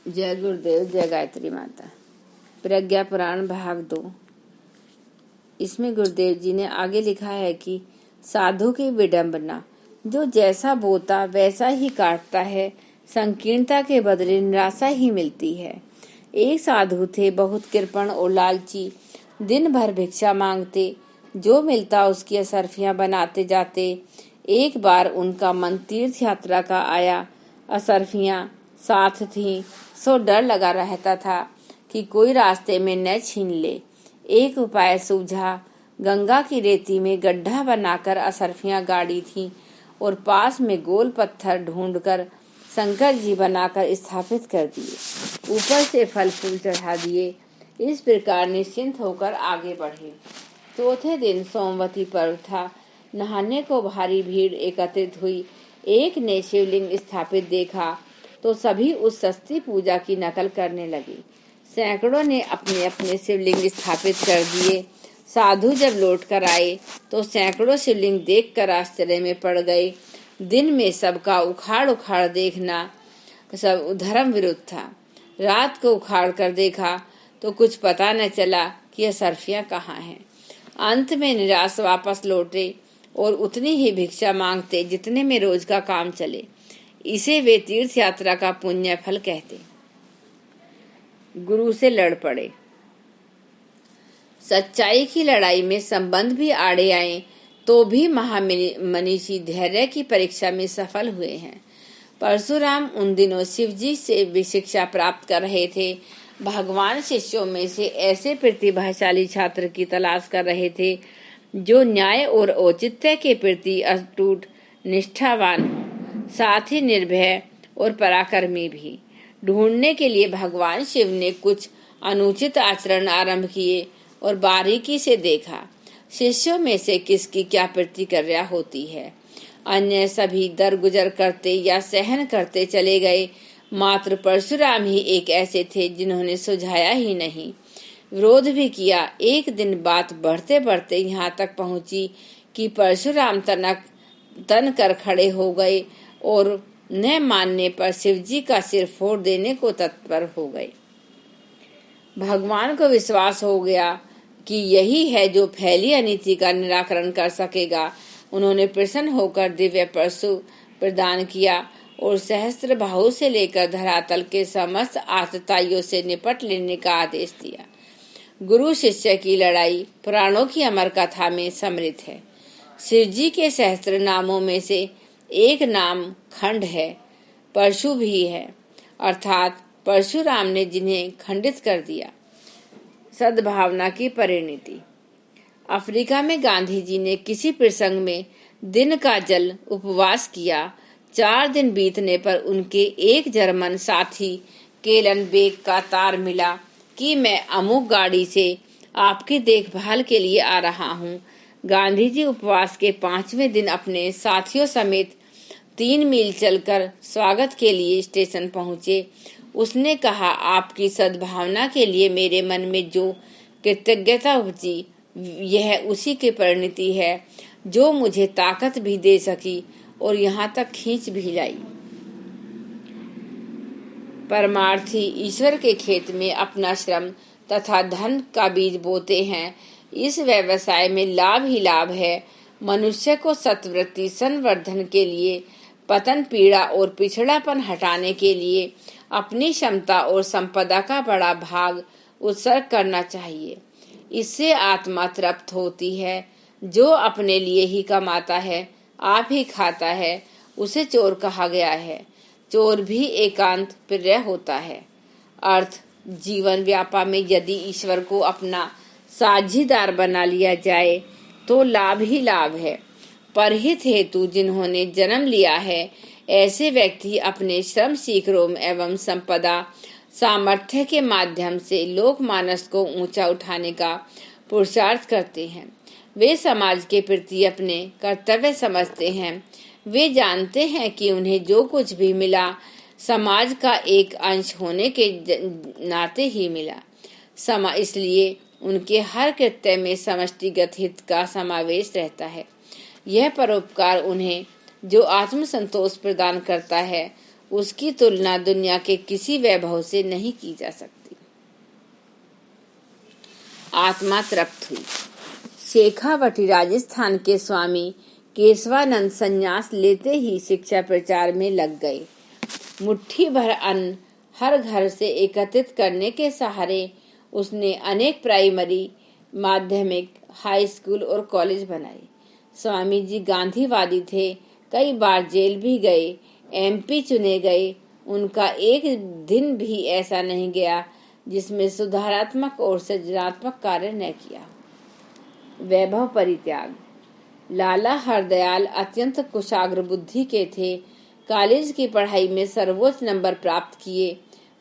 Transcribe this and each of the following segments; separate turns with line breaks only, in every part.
जय गुरुदेव, जय गायत्री माता। प्रज्ञा पुराण भाग 2। इसमें गुरुदेव जी ने आगे लिखा है कि साधु की विडंबना, जो जैसा बोता वैसा ही काटता है, संकीर्णता के बदले निराशा ही मिलती है। एक साधु थे, बहुत कृपण और लालची, दिन भर भिक्षा मांगते, जो मिलता उसकी असरफियां बनाते जाते। एक बार उनका मन तीर्थ यात्रा का आया। असरफियां साथ थीं, सो डर लगा रहता था कि कोई रास्ते में न छीन ले। एक उपाय सूझा। गंगा की रेती में गड्ढा बनाकर असरफियां गाड़ी थीं और पास में गोल पत्थर ढूंढकर शंकर जी बनाकर स्थापित कर दिए। ऊपर से फल फूल चढ़ा दिए। इस प्रकार निश्चिंत होकर आगे बढ़े। चौथे दिन सोमवती पर्व था। नहाने को भारी भीड़ एकत्रित हुई। एक ने शिवलिंग स्थापित देखा तो सभी उस सस्ती पूजा की नकल करने लगे। सैकड़ों ने अपने अपने शिवलिंग स्थापित कर दिए। साधु जब लौट कर आए तो सैकड़ों शिवलिंग देखकर आश्चर्य में पड़ गए। दिन में सबका उखाड़ उखाड़ देखना सब धर्म विरुद्ध था। रात को उखाड़ कर देखा तो कुछ पता न चला कि यह सरफियां कहाँ हैं। अंत में निराश वापस लौटे और उतनी ही भिक्षा मांगते जितने में रोज का काम चले। इसे वे तीर्थ यात्रा का पुण्य फल कहते। गुरु से लड़ पड़े। सच्चाई की लड़ाई में संबंध भी आड़े आए तो भी महामनीषी धैर्य की परीक्षा में सफल हुए हैं। परशुराम उन दिनों शिवजी से भी शिक्षा प्राप्त कर रहे थे। भगवान शिष्यों में से ऐसे प्रतिभाशाली छात्र की तलाश कर रहे थे जो न्याय और औचित्य के प्रति अटूट निष्ठावान हो, साथ ही निर्भय और पराक्रमी भी। ढूंढने के लिए भगवान शिव ने कुछ अनुचित आचरण आरंभ किए और बारीकी से देखा शिष्यों में से किसकी क्या प्रतिक्रिया होती है। अन्य सभी दरगुजर करते या सहन करते चले गए। मात्र परशुराम ही एक ऐसे थे जिन्होंने सुझाया ही नहीं, विरोध भी किया। एक दिन बात बढ़ते बढ़ते यहाँ तक पहुंची कि परशुराम तन कर खड़े हो गए और न मानने पर शिवजी का सिर फोड़ देने को तत्पर हो गए। भगवान को विश्वास हो गया कि यही है जो फैली अनीति का निराकरण कर सकेगा। उन्होंने प्रसन्न होकर दिव्य परशु प्रदान किया और सहस्त्र बाहु से लेकर धरातल के समस्त आतताइयों से निपट लेने का आदेश दिया। गुरु शिष्य की लड़ाई पुराणों की अमर कथा में समृद्ध है। शिवजी के सहस्त्र नामों में से एक नाम खंड है, परशु भी है, अर्थात परशुराम ने जिन्हें खंडित कर दिया। सद्भावना की परिणति। अफ्रीका में गांधी जी ने किसी प्रसंग में दिन का जल उपवास किया। 4 दिन बीतने पर उनके एक जर्मन साथी केलनबेग का तार मिला कि मैं अमुक गाड़ी से आपकी देखभाल के लिए आ रहा हूँ। गांधी जी उपवास के 5वें दिन अपने साथियों समेत 3 मील चलकर स्वागत के लिए स्टेशन पहुंचे। उसने कहा, आपकी सद्भावना के लिए मेरे मन में जो कृतज्ञता उपजी, यह उसी की परिणति है जो मुझे ताकत भी दे सकी और यहाँ तक खींच भी लाई। परमार्थी ईश्वर के खेत में अपना श्रम तथा धन का बीज बोते हैं। इस व्यवसाय में लाभ ही लाभ है। मनुष्य को सत्वृत्ति संवर्धन के लिए, पतन पीड़ा और पिछड़ापन हटाने के लिए अपनी क्षमता और संपदा का बड़ा भाग उत्सर्ग करना चाहिए। इससे आत्मा तृप्त होती है। जो अपने लिए ही कमाता है, आप ही खाता है, उसे चोर कहा गया है। चोर भी एकांत प्रिय होता है। अर्थ, जीवन व्यापा में यदि ईश्वर को अपना साझीदार बना लिया जाए तो लाभ ही लाभ है। परहित हेतु जिन्होंने जन्म लिया है, ऐसे व्यक्ति अपने श्रम सीकरों एवं संपदा सामर्थ्य के माध्यम से लोकमानस को ऊंचा उठाने का पुरुषार्थ करते हैं। वे समाज के प्रति अपने कर्तव्य समझते हैं। वे जानते हैं कि उन्हें जो कुछ भी मिला समाज का एक अंश होने के नाते ही मिला। इसलिए उनके हर कृत्य में समष्टिगत हित का समावेश रहता है। यह परोपकार उन्हें जो आत्मसंतोष प्रदान करता है उसकी तुलना दुनिया के किसी वैभव से नहीं की जा सकती। आत्मा तृप्त हुई। शेखावटी राजस्थान के स्वामी केशवानंद संन्यास लेते ही शिक्षा प्रचार में लग गए। मुट्ठी भर अन्न हर घर से एकत्रित करने के सहारे उसने अनेक प्राइमरी, माध्यमिक, हाई स्कूल और कॉलेज बनाए। स्वामी जी गांधीवादी थे, कई बार जेल भी गए, एमपी चुने गए। उनका एक दिन भी ऐसा नहीं गया जिसमें सुधारात्मक और सृजनात्मक कार्य न किया। वैभव परित्याग। लाला हरदयाल अत्यंत कुशाग्र बुद्धि के थे। कॉलेज की पढ़ाई में सर्वोच्च नंबर प्राप्त किए।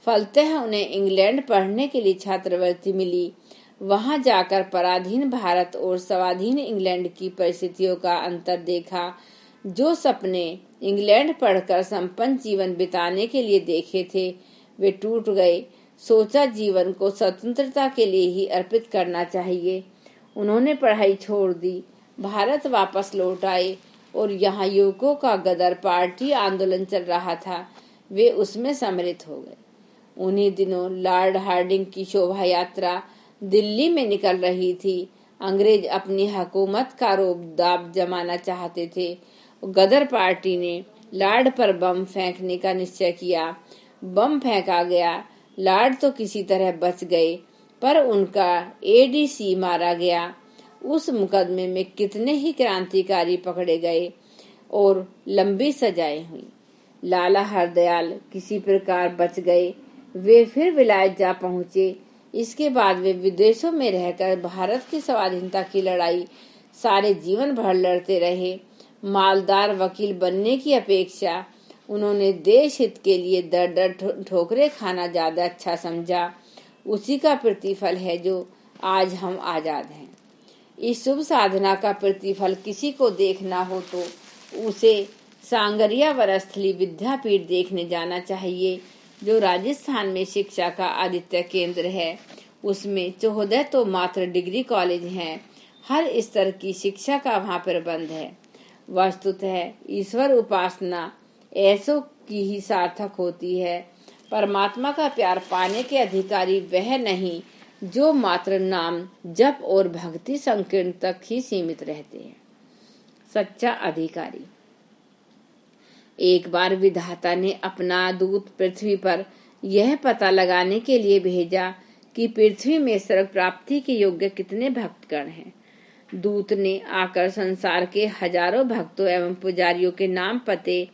फलतः उन्हें इंग्लैंड पढ़ने के लिए छात्रवृत्ति मिली। वहां जाकर पराधीन भारत और स्वाधीन इंग्लैंड की परिस्थितियों का अंतर देखा। जो सपने इंग्लैंड पढ़कर संपन्न जीवन बिताने के लिए देखे थे वे टूट गए। सोचा जीवन को स्वतंत्रता के लिए ही अर्पित करना चाहिए। उन्होंने पढ़ाई छोड़ दी, भारत वापस लौट आए और यहाँ युवकों का गदर पार्टी आंदोलन चल रहा था। वे उसमें सम्मिलित हो गए। उन्हीं दिनों लॉर्ड हार्डिंग की शोभा यात्रा दिल्ली में निकल रही थी। अंग्रेज अपनी हुकूमत का रोब-दाब जमाना चाहते थे। गदर पार्टी ने लॉर्ड पर बम फेंकने का निश्चय किया। बम फेंका गया। लॉर्ड तो किसी तरह बच गए, पर उनका एडीसी मारा गया। उस मुकदमे में कितने ही क्रांतिकारी पकड़े गए और लंबी सजाएं हुई। लाला हरदयाल किसी प्रकार बच गए। वे फिर विलायत जा पहुंचे। इसके बाद वे विदेशों में रहकर भारत की स्वाधीनता की लड़ाई सारे जीवन भर लड़ते रहे। मालदार वकील बनने की अपेक्षा उन्होंने देश हित के लिए दर दर ठोकरें खाना ज्यादा अच्छा समझा। उसी का प्रतिफल है जो आज हम आजाद हैं। इस शुभ साधना का प्रतिफल किसी को देखना हो तो उसे सांगरिया वरस्थली विद्यापीठ देखने जाना चाहिए, जो राजस्थान में शिक्षा का आदित्य केंद्र है। उसमें 14 तो मात्र डिग्री कॉलेज हैं। हर स्तर की शिक्षा का वहाँ प्रबंध है। वस्तुतः ईश्वर उपासना ऐसों की ही सार्थक होती है। परमात्मा का प्यार पाने के अधिकारी वह नहीं जो मात्र नाम जप और भक्ति संकीर्ण तक ही सीमित रहते हैं। सच्चा अधिकारी। एक बार विधाता ने अपना दूत पृथ्वी पर यह पता लगाने के लिए भेजा कि पृथ्वी में स्वर्ग प्राप्ति के योग्य कितने भक्तगण हैं। दूत ने आकर संसार के हजारों भक्तों एवं पुजारियों के नाम पते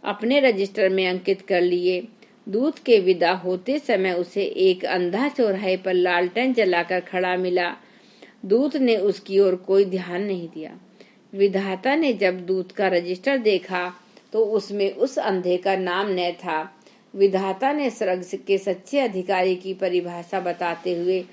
अपने रजिस्टर में अंकित कर लिए। दूत के विदा होते समय उसे एक अंधा चौराहे पर लालटेन जलाकर खड़ा मिला। दूत ने उसकी ओर कोई ध्यान नहीं दिया। विधाता ने जब दूत का रजिस्टर देखा तो उसमें उस अंधे का नाम न था। विधाता ने स्वर्ग के सच्चे अधिकारी की परिभाषा बताते हुए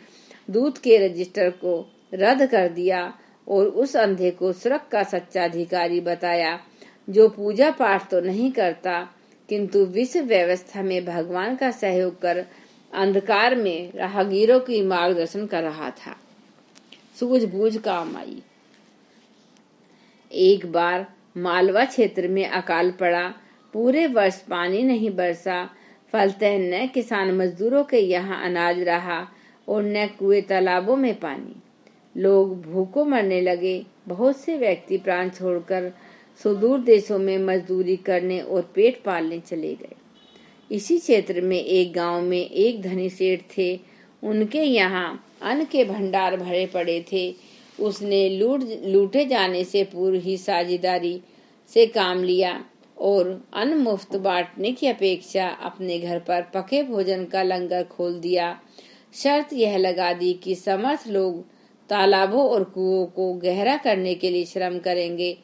दूत के रजिस्टर को रद्द कर दिया और उस अंधे को स्वर्ग का सच्चा अधिकारी बताया, जो पूजा पाठ तो नहीं करता किंतु विश्व व्यवस्था में भगवान का सहयोग कर अंधकार में राहगीरों की मार्गदर्शन कर रहा था। सूझबूझ काम आई। एक बार मालवा क्षेत्र में अकाल पड़ा। पूरे वर्ष पानी नहीं बरसा। फलतः न किसान मजदूरों के यहाँ अनाज रहा और न कुएं तालाबों में पानी। लोग भूखों मरने लगे। बहुत से व्यक्ति प्राण छोड़कर सुदूर देशों में मजदूरी करने और पेट पालने चले गए। इसी क्षेत्र में एक गांव में एक धनी सेठ थे। उनके यहाँ अन्न के भंडार भरे पड़े थे। उसने लूटे जाने से पूर्व ही साझेदारी से काम लिया और अन्न मुफ्त बांटने की अपेक्षा अपने घर पर पके भोजन का लंगर खोल दिया। शर्त यह लगा दी कि समर्थ लोग तालाबों और कुओं को गहरा करने के लिए श्रम करेंगे।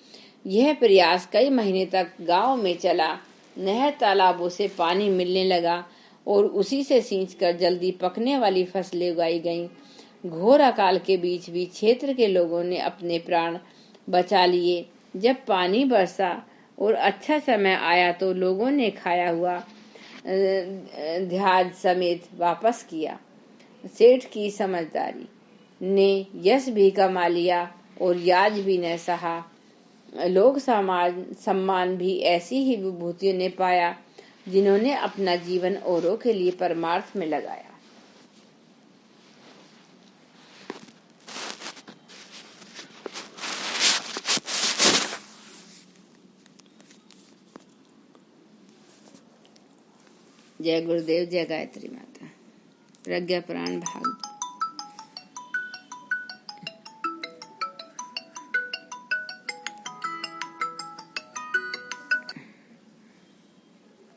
यह प्रयास कई महीने तक गांव में चला। नहर तालाबों से पानी मिलने लगा और उसी से सींचकर जल्दी पकने वाली फसलें उगाई गईं। घोर अकाल के बीच भी क्षेत्र के लोगों ने अपने प्राण बचा लिए। जब पानी बरसा और अच्छा समय आया तो लोगों ने खाया हुआ ध्याज समेत वापस किया। सेठ की समझदारी ने यश भी कमा लिया और याज भी न सहा। लोग सम्मान भी ऐसी ही विभूतियों ने पाया। जिन्होंने अपना जीवन औरों के लिए परमार्थ में लगाया। जय गुरुदेव, जय गायत्री माता। प्रज्ञा पुराण भाग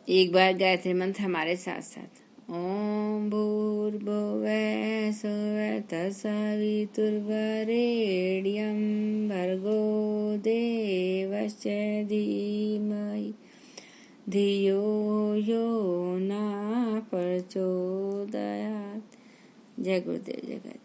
एक बार गायत्री मंत्र हमारे साथ साथ। ओम भूर्भुवः स्वः तत्सवितुर्वरेण्यं भर्गो देवस्य धीमहि धियो यो न प्रचोदयात्। जय गुरुदेव, जय गायत्री।